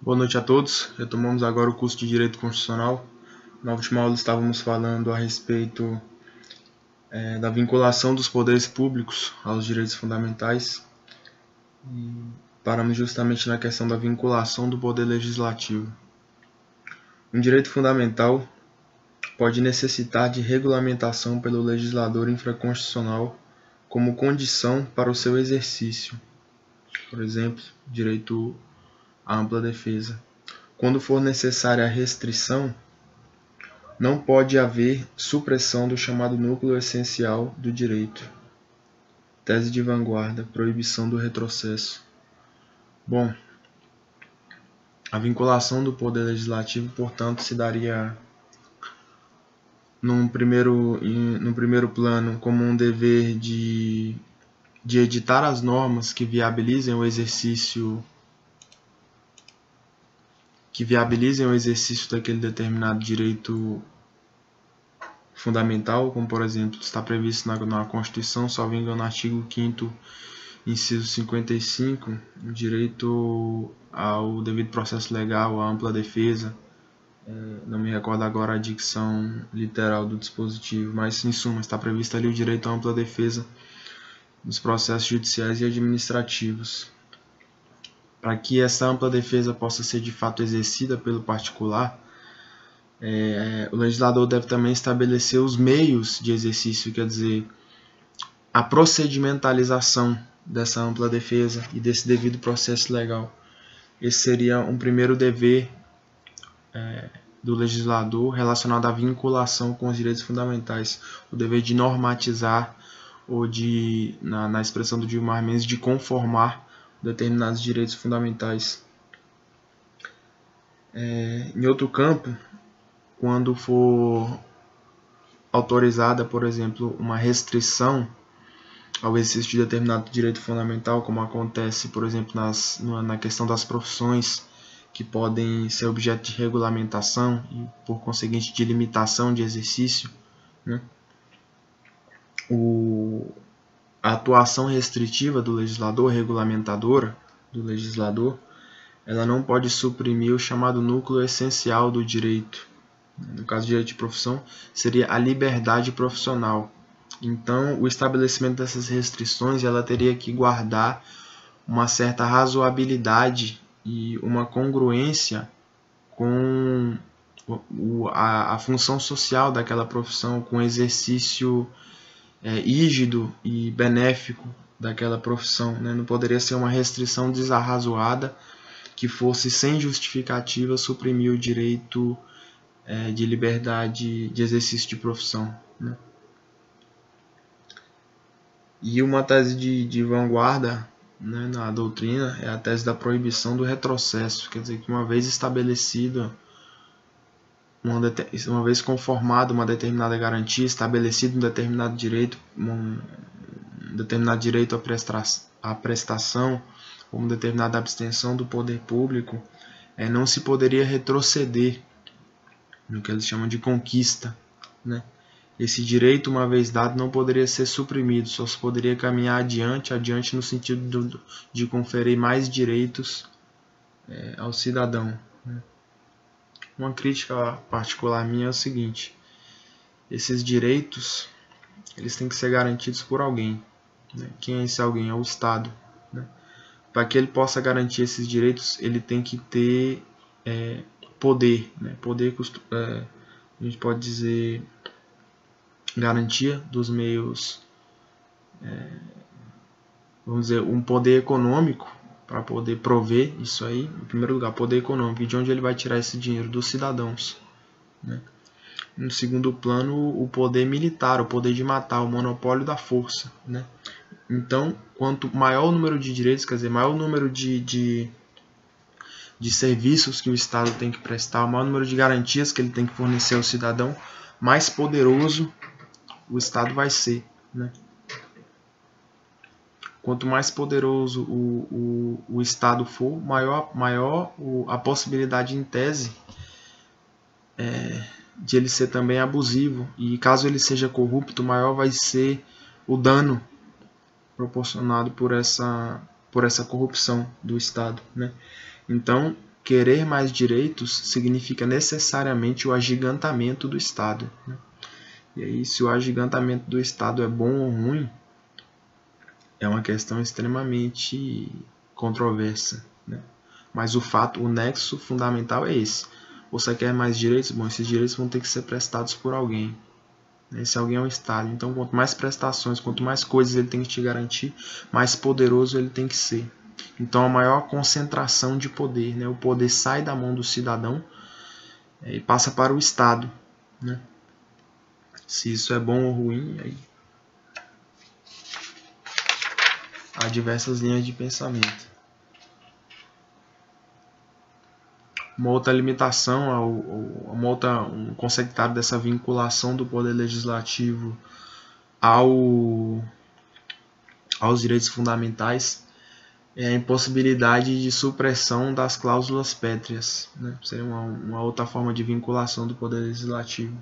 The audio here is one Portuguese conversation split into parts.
Boa noite a todos. Retomamos agora o curso de Direito Constitucional. Na última aula estávamos falando a respeito da vinculação dos poderes públicos aos direitos fundamentais. E paramos justamente na questão da vinculação do poder legislativo. Um direito fundamental pode necessitar de regulamentação pelo legislador infraconstitucional como condição para o seu exercício. Por exemplo, direito à ampla defesa. Quando for necessária a restrição, não pode haver supressão do chamado núcleo essencial do direito. Tese de vanguarda, proibição do retrocesso. Bom, a vinculação do poder legislativo, portanto, se daria num primeiro plano como um dever de editar as normas que viabilizem o exercício daquele determinado direito fundamental, como por exemplo está previsto na Constituição, salvo engano, no artigo 5º, inciso 55, o direito ao devido processo legal, à ampla defesa. Não me recordo agora a dicção literal do dispositivo, mas em suma está previsto ali o direito à ampla defesa dos processos judiciais e administrativos. Para que essa ampla defesa possa ser de fato exercida pelo particular, o legislador deve também estabelecer os meios de exercício, quer dizer, a procedimentalização dessa ampla defesa e desse devido processo legal. Esse seria um primeiro dever do legislador relacionado à vinculação com os direitos fundamentais, o dever de normatizar ou de, na expressão do Gilmar Mendes, de conformar determinados direitos fundamentais. Em outro campo, quando for autorizada, por exemplo, uma restrição ao exercício de determinado direito fundamental, como acontece, por exemplo, na questão das profissões, que podem ser objeto de regulamentação e, por conseguinte, de limitação de exercício, né? A atuação restritiva do legislador, regulamentadora do legislador, ela não pode suprimir o chamado núcleo essencial do direito. No caso do direito de profissão, seria a liberdade profissional. Então, o estabelecimento dessas restrições, ela teria que guardar uma certa razoabilidade e uma congruência com a função social daquela profissão, com o exercício rígido e benéfico daquela profissão, né? Não poderia ser uma restrição desarrazoada que fosse sem justificativa suprimir o direito de liberdade de exercício de profissão, né? E uma tese de vanguarda, né, na doutrina é a tese da proibição do retrocesso, quer dizer que uma vez estabelecida, uma vez conformada uma determinada garantia, estabelecido um determinado direito à prestação, uma determinada abstenção do poder público, não se poderia retroceder no que eles chamam de conquista, né? Esse direito, uma vez dado, não poderia ser suprimido, só se poderia caminhar adiante no sentido de conferir mais direitos ao cidadão, né? Uma crítica particular minha é o seguinte: esses direitos, eles têm que ser garantidos por alguém, né? Quem é esse alguém? É o Estado, né? Para que ele possa garantir esses direitos, ele tem que ter poder, né? Poder, a gente pode dizer, garantia dos meios, vamos dizer, um poder econômico para poder prover isso aí. Em primeiro lugar, poder econômico, e de onde ele vai tirar esse dinheiro? Dos cidadãos, né? No segundo plano, o poder militar, o poder de matar, o monopólio da força, né? Então, quanto maior o número de direitos, quer dizer, maior o número de serviços que o Estado tem que prestar, o maior número de garantias que ele tem que fornecer ao cidadão, mais poderoso o Estado vai ser, né? Quanto mais poderoso o Estado for, maior a possibilidade, em tese, de ele ser também abusivo. E caso ele seja corrupto, maior vai ser o dano proporcionado por essa corrupção do Estado, né? Então, querer mais direitos significa necessariamente o agigantamento do Estado, né? E aí, se o agigantamento do Estado é bom ou ruim, é uma questão extremamente controversa, né? Mas o nexo fundamental é esse. Você quer mais direitos? Bom, esses direitos vão ter que ser prestados por alguém. Esse alguém é o Estado. Então, quanto mais prestações, quanto mais coisas ele tem que te garantir, mais poderoso ele tem que ser. Então, a maior concentração de poder, né? O poder sai da mão do cidadão e passa para o Estado, né? Se isso é bom ou ruim, aí há diversas linhas de pensamento. Uma outra limitação, um conceituário dessa vinculação do poder legislativo aos direitos fundamentais é a impossibilidade de supressão das cláusulas pétreas, né? Seria uma outra forma de vinculação do poder legislativo.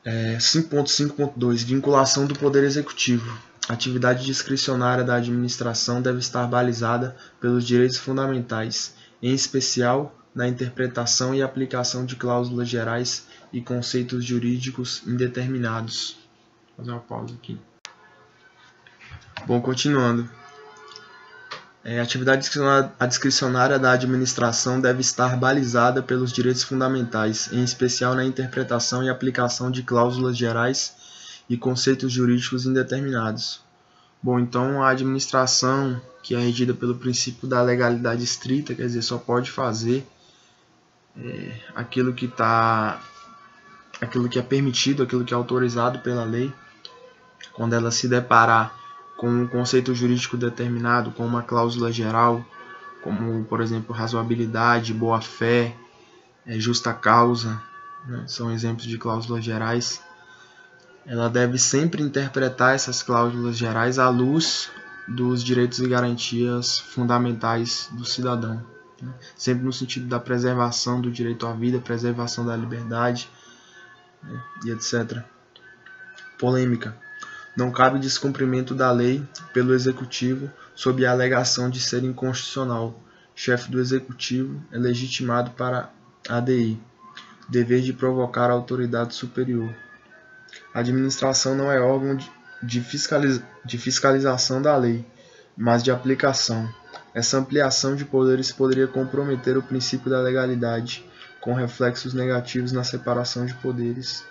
5.5.2 Vinculação do poder executivo. A atividade discricionária da administração deve estar balizada pelos direitos fundamentais, em especial na interpretação e aplicação de cláusulas gerais e conceitos jurídicos indeterminados. Vou fazer uma pausa aqui. Bom, continuando. A atividade discricionária da administração deve estar balizada pelos direitos fundamentais, em especial na interpretação e aplicação de cláusulas gerais e conceitos jurídicos indeterminados. Bom, então a administração, que é regida pelo princípio da legalidade estrita, quer dizer, só pode fazer aquilo que é permitido, aquilo que é autorizado pela lei, quando ela se deparar com um conceito jurídico determinado, com uma cláusula geral, como, por exemplo, razoabilidade, boa-fé, justa causa, né? São exemplos de cláusulas gerais. Ela deve sempre interpretar essas cláusulas gerais à luz dos direitos e garantias fundamentais do cidadão, né? Sempre no sentido da preservação do direito à vida, preservação da liberdade, né? E etc. Polêmica. Não cabe descumprimento da lei pelo Executivo sob a alegação de ser inconstitucional. Chefe do Executivo é legitimado para ADI. Dever de provocar a autoridade superior. A administração não é órgão de fiscalização da lei, mas de aplicação. Essa ampliação de poderes poderia comprometer o princípio da legalidade, com reflexos negativos na separação de poderes.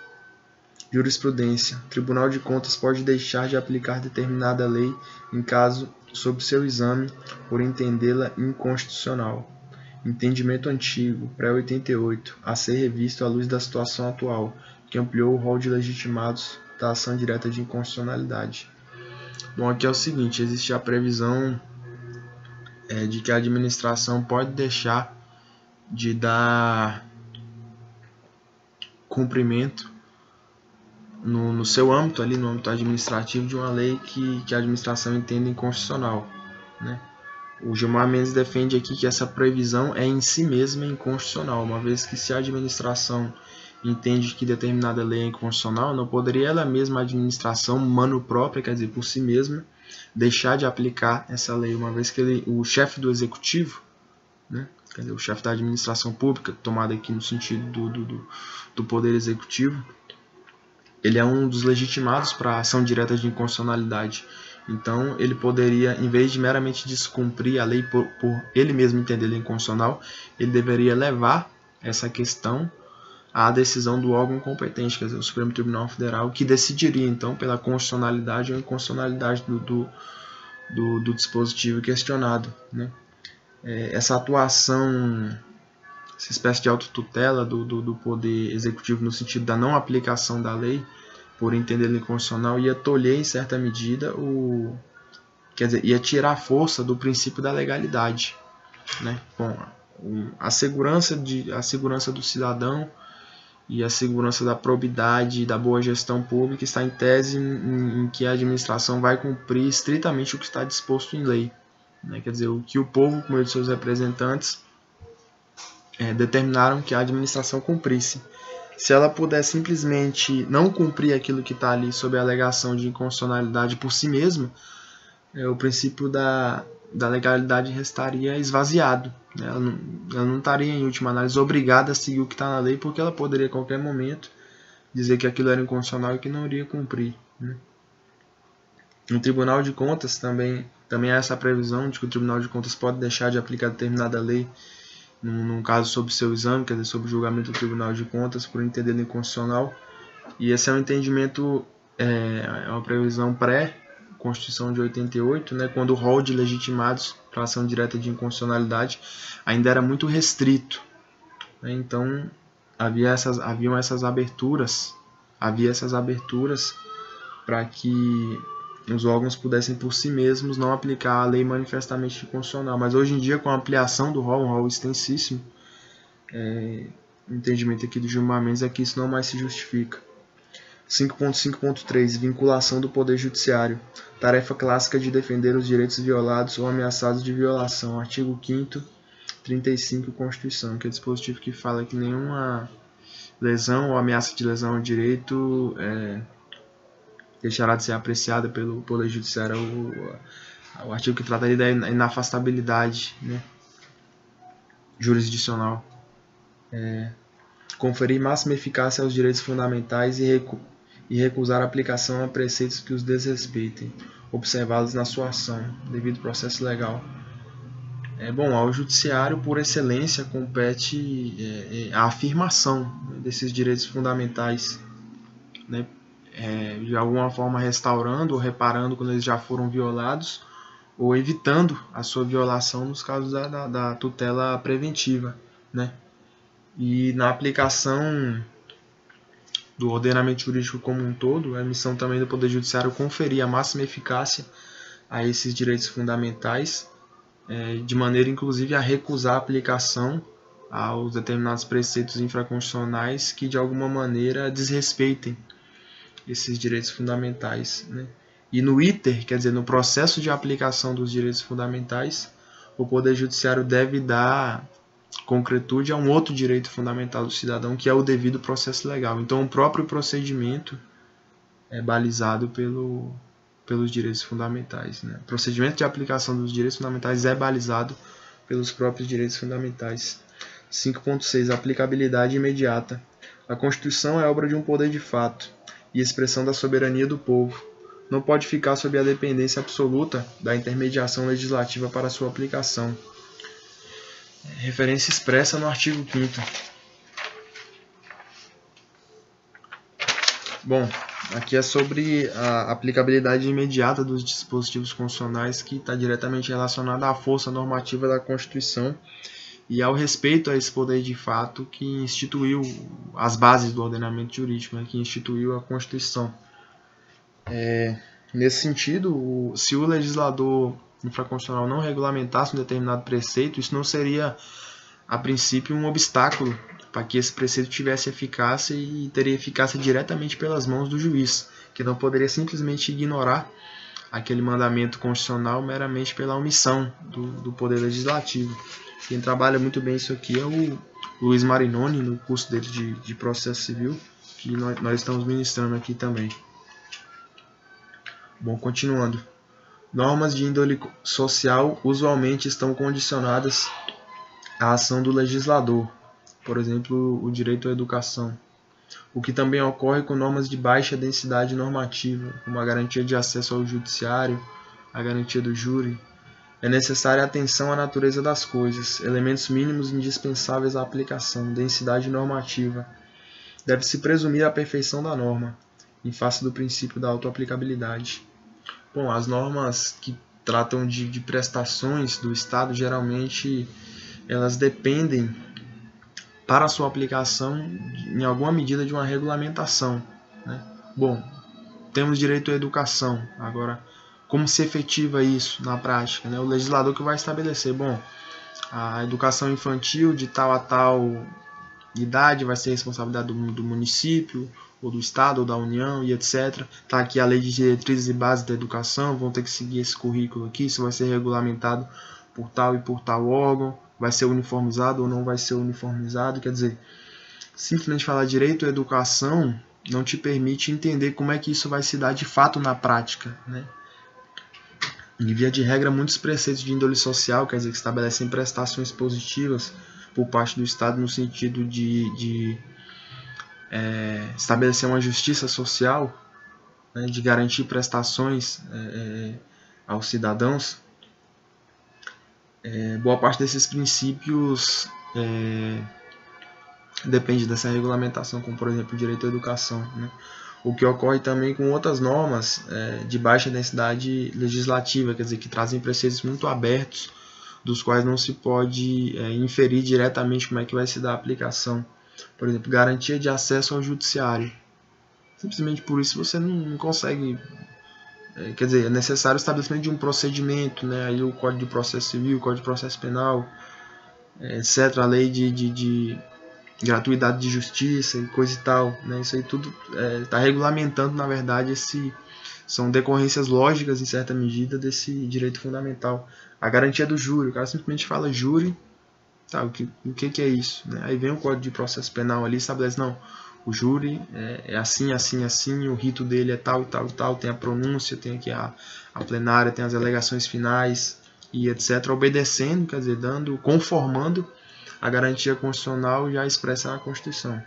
Jurisprudência. O Tribunal de Contas pode deixar de aplicar determinada lei em caso sob seu exame por entendê-la inconstitucional. Entendimento antigo, pré-88, a ser revisto à luz da situação atual, que ampliou o rol de legitimados da ação direta de inconstitucionalidade. Bom, aqui é o seguinte, existe a previsão de que a administração pode deixar de dar cumprimento no seu âmbito, ali no âmbito administrativo, de uma lei que a administração entende inconstitucional, né? O Gilmar Mendes defende aqui que essa previsão é em si mesma inconstitucional, uma vez que se a administração entende que determinada lei é inconstitucional, não poderia ela mesma, a administração mano própria, quer dizer, por si mesma, deixar de aplicar essa lei, uma vez que o chefe do executivo, né, quer dizer, o chefe da administração pública, tomado aqui no sentido do poder executivo, ele é um dos legitimados para a ação direta de inconstitucionalidade. Então, ele poderia, em vez de meramente descumprir a lei por ele mesmo entender a inconstitucional, ele deveria levar essa questão à decisão do órgão competente, quer dizer, o Supremo Tribunal Federal, que decidiria, então, pela constitucionalidade ou inconstitucionalidade do dispositivo questionado, né? Essa atuação, essa espécie de autotutela do poder executivo no sentido da não aplicação da lei por entender a inconstitucional ia tolher em certa medida quer dizer, ia tirar a força do princípio da legalidade, né? Bom, a segurança do cidadão e a segurança da probidade e da boa gestão pública está em tese em que a administração vai cumprir estritamente o que está disposto em lei, né? Quer dizer, o que o povo, por meio de seus representantes, determinaram que a administração cumprisse. Se ela puder simplesmente não cumprir aquilo que está ali sob a alegação de inconstitucionalidade por si mesma, o princípio da da legalidade restaria esvaziado. Ela não estaria, em última análise, obrigada a seguir o que está na lei, porque ela poderia, a qualquer momento, dizer que aquilo era inconstitucional e que não iria cumprir, né? No Tribunal de Contas também há essa previsão de que o Tribunal de Contas pode deixar de aplicar determinada lei num caso sobre seu exame, quer dizer, sobre o julgamento do Tribunal de Contas, por entender inconstitucional. E esse é um entendimento, é uma previsão pré-Constituição de 88, né, quando o rol de legitimados para ação direta de inconstitucionalidade ainda era muito restrito, né? Então havia essas aberturas para que os órgãos pudessem por si mesmos não aplicar a lei manifestamente inconstitucional. Mas hoje em dia, com a ampliação do rol, um rol extensíssimo, o entendimento aqui do Gilmar Mendes é que isso não mais se justifica. 5.5.3 Vinculação do Poder Judiciário. Tarefa clássica de defender os direitos violados ou ameaçados de violação. Artigo 5º, 35 Constituição, que é o dispositivo que fala que nenhuma lesão ou ameaça de lesão ao direito deixará de ser apreciada pelo Poder Judiciário. O artigo que trata aí da inafastabilidade, né, jurisdicional. Conferir máxima eficácia aos direitos fundamentais e recusar a aplicação a preceitos que os desrespeitem, observados na sua ação, devido processo legal. Bom, ao Judiciário, por excelência, compete a afirmação desses direitos fundamentais, né, de alguma forma restaurando ou reparando quando eles já foram violados, ou evitando a sua violação nos casos da tutela preventiva, né? E na aplicação do ordenamento jurídico como um todo, a missão também do Poder Judiciário conferir a máxima eficácia a esses direitos fundamentais, de maneira inclusive a recusar a aplicação aos determinados preceitos infraconstitucionais que de alguma maneira desrespeitem esses direitos fundamentais, né? E no ITER, quer dizer, no processo de aplicação dos direitos fundamentais, o Poder Judiciário deve dar concretude a um outro direito fundamental do cidadão, que é o devido processo legal. Então, o próprio procedimento é balizado pelos direitos fundamentais, né? O procedimento de aplicação dos direitos fundamentais é balizado pelos próprios direitos fundamentais. 5.6 Aplicabilidade imediata. A Constituição é obra de um poder de fato e expressão da soberania do povo. Não pode ficar sob a dependência absoluta da intermediação legislativa para sua aplicação. Referência expressa no artigo 5º. Bom, aqui é sobre a aplicabilidade imediata dos dispositivos constitucionais, que está diretamente relacionada à força normativa da Constituição e ao respeito a esse poder de fato que instituiu as bases do ordenamento jurídico, né, que instituiu a Constituição. Nesse sentido, se o legislador infraconstitucional não regulamentasse um determinado preceito, isso não seria, a princípio, um obstáculo para que esse preceito tivesse eficácia e teria eficácia diretamente pelas mãos do juiz, que não poderia simplesmente ignorar aquele mandamento constitucional meramente pela omissão do poder legislativo. Quem trabalha muito bem isso aqui é o Luiz Marinoni, no curso dele de processo civil, que nós estamos ministrando aqui também. Bom, continuando. Normas de índole social usualmente estão condicionadas à ação do legislador, por exemplo, o direito à educação, o que também ocorre com normas de baixa densidade normativa, como a garantia de acesso ao judiciário, a garantia do júri. É necessária atenção à natureza das coisas, elementos mínimos indispensáveis à aplicação, densidade normativa. Deve-se presumir a perfeição da norma, em face do princípio da autoaplicabilidade. Bom, as normas que tratam de prestações do Estado, geralmente, elas dependem, para sua aplicação, em alguma medida, de uma regulamentação, né? Bom, temos direito à educação. Agora, como se efetiva isso na prática, né? O legislador que vai estabelecer, bom, a educação infantil de tal a tal idade vai ser responsabilidade do município, ou do Estado, ou da União, e etc. Está aqui a lei de diretrizes e bases da educação, vão ter que seguir esse currículo aqui, isso vai ser regulamentado por tal e por tal órgão, vai ser uniformizado ou não vai ser uniformizado. Quer dizer, simplesmente falar direito à educação não te permite entender como é que isso vai se dar de fato na prática, né? Em via de regra, muitos preceitos de índole social, quer dizer, que estabelecem prestações positivas por parte do Estado no sentido de estabelecer uma justiça social, né, de garantir prestações aos cidadãos. Boa parte desses princípios depende dessa regulamentação, como por exemplo o direito à educação, né? O que ocorre também com outras normas de baixa densidade legislativa, quer dizer, que trazem preceitos muito abertos, dos quais não se pode inferir diretamente como é que vai se dar a aplicação. Por exemplo, garantia de acesso ao judiciário. Simplesmente por isso você não consegue... quer dizer, é necessário o estabelecimento de um procedimento, né? Aí o Código de Processo Civil, o Código de Processo Penal, etc., a lei de gratuidade de justiça e coisa e tal, né? Isso aí tudo está regulamentando, na verdade, são decorrências lógicas, em certa medida, desse direito fundamental. A garantia do júri, o cara simplesmente fala júri, tá, o que é isso? Né? Aí vem o Código de Processo Penal ali e estabelece, não, o júri é assim, assim, assim, o rito dele é tal e tal e tal, tem a pronúncia, tem aqui a plenária, tem as alegações finais e etc., obedecendo, quer dizer, conformando a garantia constitucional já expressa na Constituição.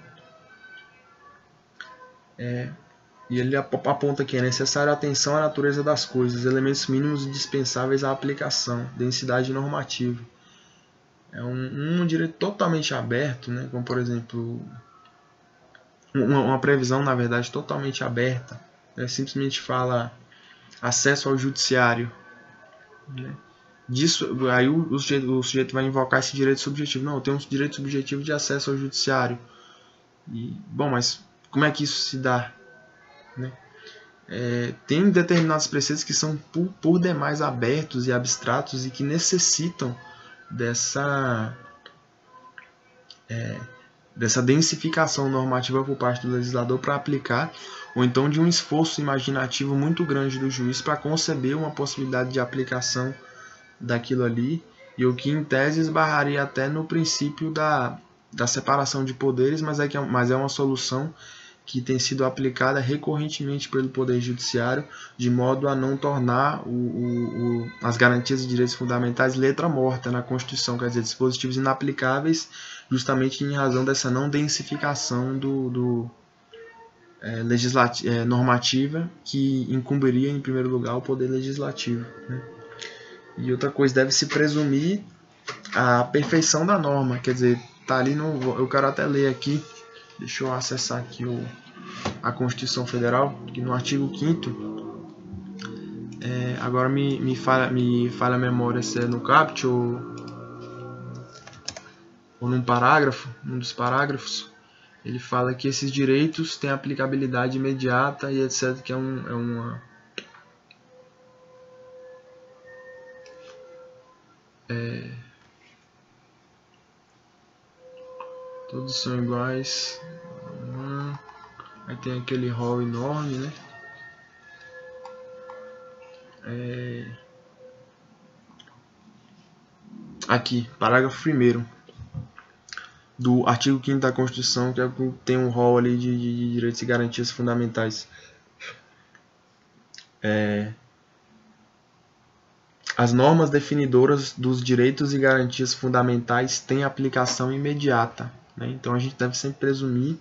E ele aponta que é necessária atenção à natureza das coisas, elementos mínimos indispensáveis à aplicação, densidade normativa. É um direito totalmente aberto, né? Como por exemplo, uma previsão, na verdade, totalmente aberta. Simplesmente fala acesso ao judiciário, né? Disso, aí o sujeito vai invocar esse direito subjetivo. Não, eu tenho um direito subjetivo de acesso ao judiciário. Bom, mas como é que isso se dá? Né? Tem determinados preceitos que são por demais abertos e abstratos e que necessitam dessa densificação normativa por parte do legislador para aplicar, ou então de um esforço imaginativo muito grande do juiz para conceber uma possibilidade de aplicação daquilo ali, e o que em tese esbarraria até no princípio da separação de poderes, mas é uma solução que tem sido aplicada recorrentemente pelo Poder Judiciário, de modo a não tornar as garantias de direitos fundamentais letra morta na Constituição, quer dizer, dispositivos inaplicáveis, justamente em razão dessa não densificação normativa, que incumbiria, em primeiro lugar, o Poder Legislativo, né? E outra coisa, deve-se presumir a perfeição da norma, quer dizer, tá ali eu quero até ler aqui, deixa eu acessar aqui a Constituição Federal, que no artigo 5º, agora me falha a memória se é no caput ou num parágrafo, num dos parágrafos, ele fala que esses direitos têm aplicabilidade imediata e etc, que todos são iguais. Aí tem aquele rol enorme, né? Aqui, parágrafo 1º do artigo 5º da Constituição, que tem um rol ali de direitos e garantias fundamentais. As normas definidoras dos direitos e garantias fundamentais têm aplicação imediata, né? Então a gente deve sempre presumir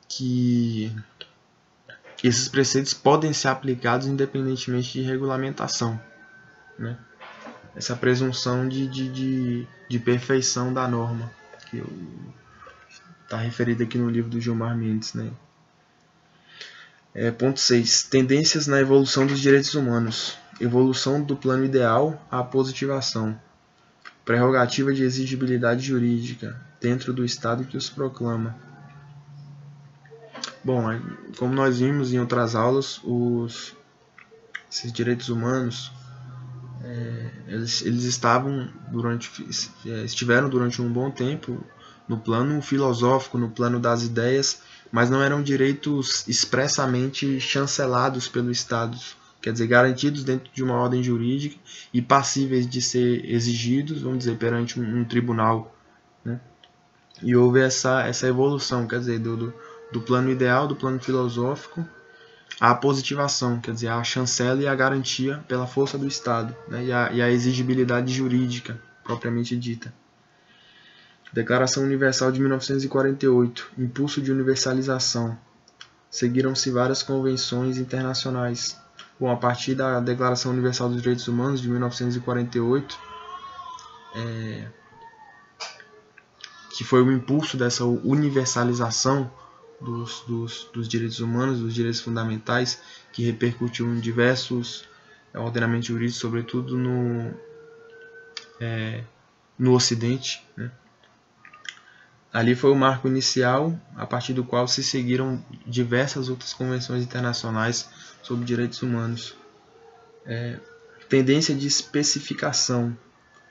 que esses preceitos podem ser aplicados independentemente de regulamentação, né? Essa presunção de perfeição da norma, que está referida aqui no livro do Gilmar Mendes, né? Ponto 6. Tendências na evolução dos direitos humanos. Evolução do plano ideal à positivação. Prerrogativa de exigibilidade jurídica dentro do Estado que os proclama. Bom, como nós vimos em outras aulas, esses direitos humanos eles estiveram durante um bom tempo no plano filosófico, no plano das ideias, mas não eram direitos expressamente chancelados pelo Estado, quer dizer, garantidos dentro de uma ordem jurídica e passíveis de ser exigidos, vamos dizer, perante um tribunal, né? E houve essa evolução, quer dizer, do plano ideal, do plano filosófico, a positivação, quer dizer, a chancela e a garantia pela força do Estado, né, e a exigibilidade jurídica, propriamente dita. Declaração Universal de 1948, impulso de universalização. Seguiram-se várias convenções internacionais. Bom, a partir da Declaração Universal dos Direitos Humanos de 1948, que foi o impulso dessa universalização dos direitos humanos, dos direitos fundamentais, que repercutiu em diversos ordenamentos jurídicos, sobretudo no Ocidente, né? Ali foi o marco inicial, a partir do qual se seguiram diversas outras convenções internacionais sobre direitos humanos. Tendência de especificação,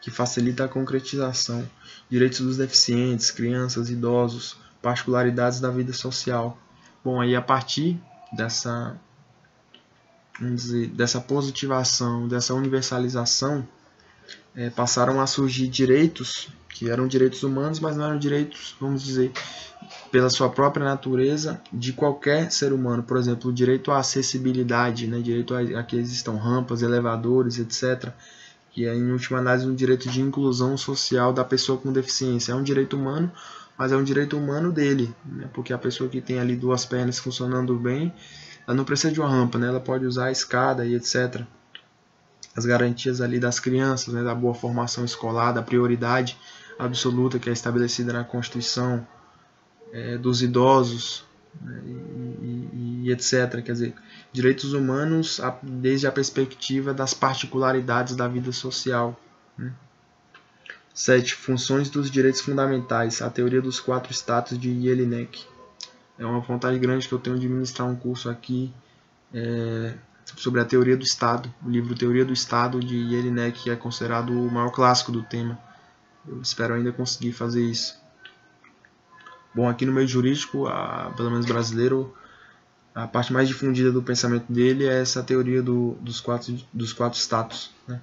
que facilita a concretização. Direitos dos deficientes, crianças, idosos, particularidades da vida social. Bom, aí a partir dessa positivação, dessa universalização, passaram a surgir direitos que eram direitos humanos, mas não eram direitos, vamos dizer, pela sua própria natureza, de qualquer ser humano. Por exemplo, o direito à acessibilidade, né? Direito a que existam rampas, elevadores, etc., que é, em última análise, um direito de inclusão social da pessoa com deficiência. É um direito humano, mas é um direito humano dele, né? Porque a pessoa que tem ali duas pernas funcionando bem, ela não precisa de uma rampa, né? Ela pode usar a escada e etc. As garantias ali das crianças, né? Da boa formação escolar, da prioridade absoluta que é estabelecida na Constituição, dos idosos, né? e etc. Quer dizer, direitos humanos desde a perspectiva das particularidades da vida social, né? 7. Funções dos direitos fundamentais. A teoria dos 4 status de Jelinek. É uma vontade grande que eu tenho de ministrar um curso aqui sobre a teoria do Estado. O livro Teoria do Estado de Jelinek é considerado o maior clássico do tema. Eu espero ainda conseguir fazer isso. Bom, aqui no meio jurídico, pelo menos brasileiro, a parte mais difundida do pensamento dele é essa teoria dos quatro status, né?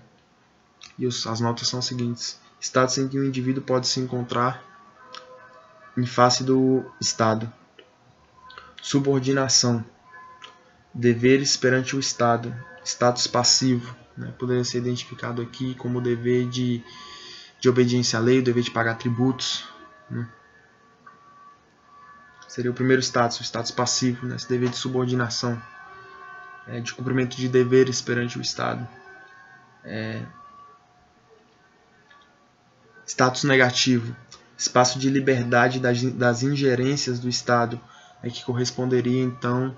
E as notas são as seguintes. Status em que o indivíduo pode se encontrar em face do Estado. Subordinação. Deveres perante o Estado. Status passivo, né? Poderia ser identificado aqui como o dever de obediência à lei, o dever de pagar tributos, né? Seria o primeiro status, o status passivo, né? Esse dever de subordinação, de cumprimento de deveres perante o Estado. Status negativo, espaço de liberdade das ingerências do Estado, que corresponderia então,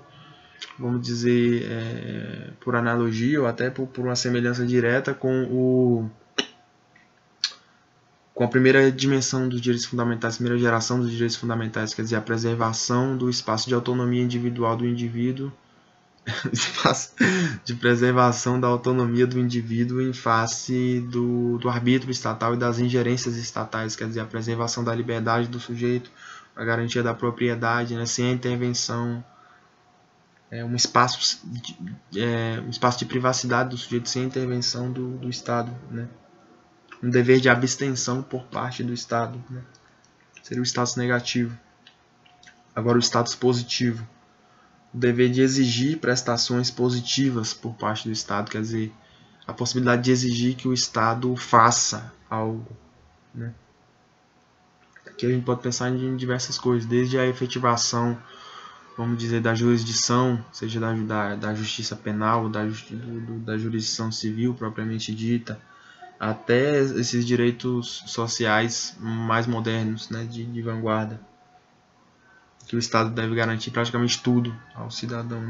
vamos dizer, por analogia ou até por uma semelhança direta com a primeira dimensão dos direitos fundamentais, a primeira geração dos direitos fundamentais, quer dizer, a preservação do espaço de autonomia individual do indivíduo, espaço de preservação da autonomia do indivíduo em face do arbítrio estatal e das ingerências estatais, quer dizer, a preservação da liberdade do sujeito, a garantia da propriedade, né, sem a intervenção, um espaço de privacidade do sujeito sem a intervenção do Estado, né? Um dever de abstenção por parte do Estado, né? Seria o status negativo. Agora o status positivo. O dever de exigir prestações positivas por parte do Estado, quer dizer, a possibilidade de exigir que o Estado faça algo, né? Aqui a gente pode pensar em diversas coisas, desde a efetivação, vamos dizer, da jurisdição, seja da justiça penal, da jurisdição civil propriamente dita, até esses direitos sociais mais modernos, né, de vanguarda, que o Estado deve garantir praticamente tudo ao cidadão,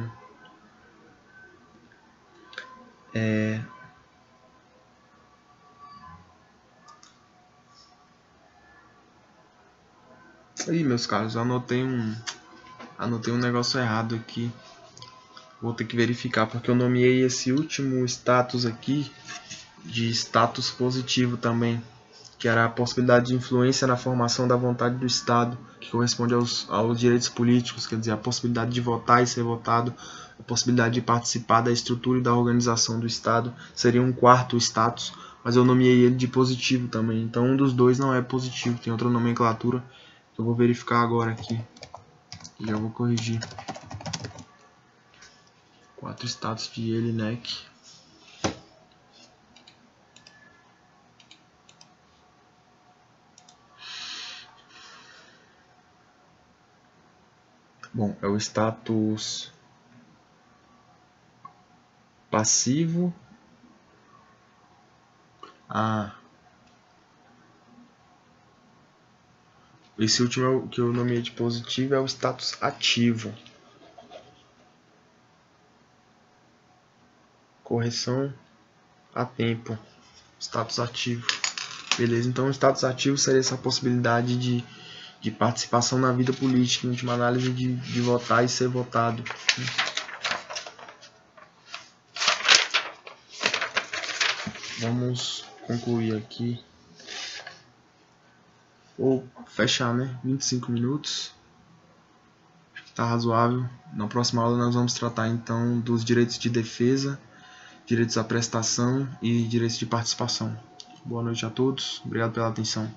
né? Aí, meus caros, eu anotei um negócio errado aqui. Vou ter que verificar, porque eu nomeei esse último status aqui de status positivo também, que era a possibilidade de influência na formação da vontade do Estado, que corresponde aos direitos políticos, quer dizer, a possibilidade de votar e ser votado, a possibilidade de participar da estrutura e da organização do Estado, seria um quarto status, mas eu nomeei ele de positivo também, então um dos dois não é positivo, tem outra nomenclatura que eu vou verificar agora aqui, e já vou corrigir. 4 status de Jelinek. Bom, é o status passivo. Esse último que eu nomeei de positivo é o status ativo. Correção a tempo. Status ativo. Beleza, então o status ativo seria essa possibilidade de participação na vida política, em última análise de votar e ser votado. Vamos concluir aqui. Ou fechar, né? 25 minutos. Acho que está razoável. Na próxima aula nós vamos tratar então dos direitos de defesa, direitos à prestação e direitos de participação. Boa noite a todos. Obrigado pela atenção.